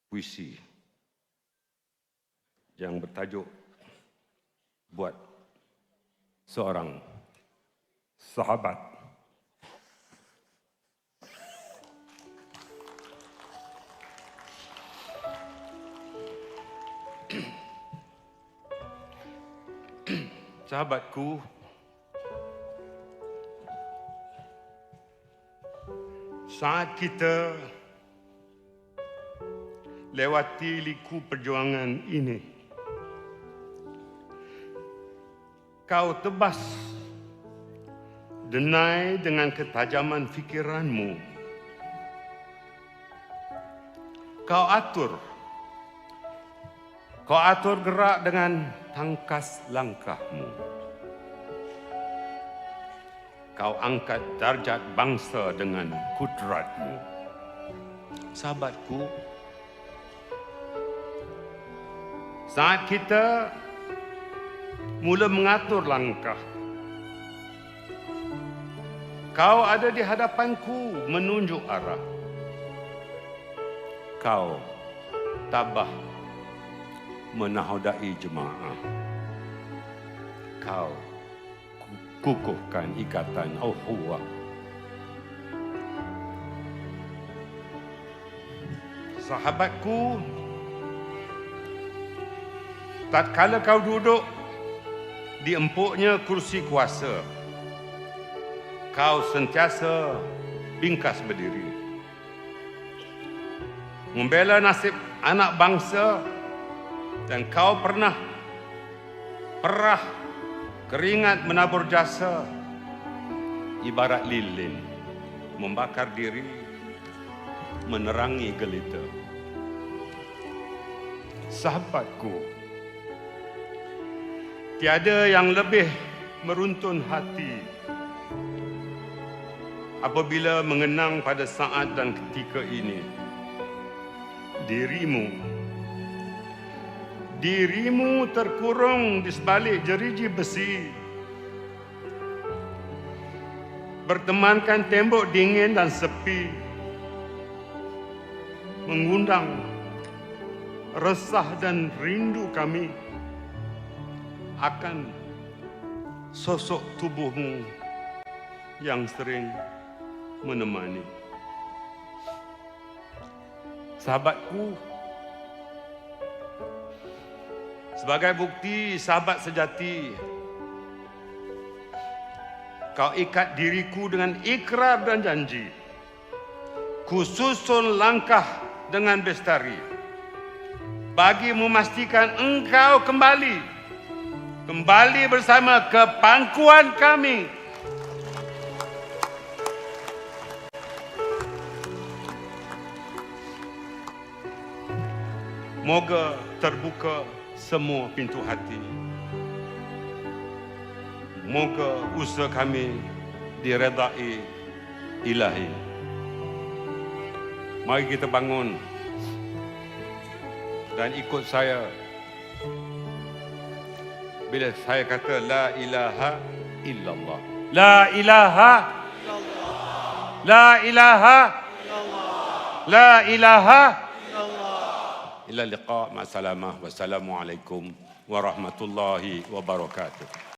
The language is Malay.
puisi yang bertajuk Buat Seorang Sahabat. Sahabatku, saat kita lewati liku perjuangan ini, kau tebas denai dengan ketajaman fikiranmu. Kau atur gerak dengan tangkas langkahmu. Kau angkat darjat bangsa dengan kudratmu. Sahabatku, saat kita mula mengatur langkah, kau ada di hadapanku menunjuk arah. Kau tabah menahodai jemaah. Kau kukuhkan ikatan ukhuwah. Sahabatku, tatkala kau duduk di empuknya kursi kuasa, kau sentiasa bingkas berdiri, membela nasib anak bangsa, dan kau pernah perah keringat menabur jasa ibarat lilin membakar diri, menerangi gelita. Sahabatku, tiada yang lebih meruntun hati apabila mengenang pada saat dan ketika ini. Dirimu terkurung di sebalik jeriji besi, bertemankan tembok dingin dan sepi, mengundang resah dan rindu kami akan sosok tubuhmu yang sering menemani. Sahabatku, sebagai bukti sahabat sejati, kau ikat diriku dengan ikrar dan janji. Ku susun langkah dengan bestari bagi memastikan engkau kembali bersama ke pangkuan kami. Moga terbuka semua pintu hati. Moga usaha kami diredai Ilahi. Mari kita bangun dan ikut saya bila saya kata la ilaha illallah. La ilaha illallah. La ilaha illallah. La ilaha ila liqa. Ma'assalamah. Wassalamualaikum warahmatullahi wabarakatuh.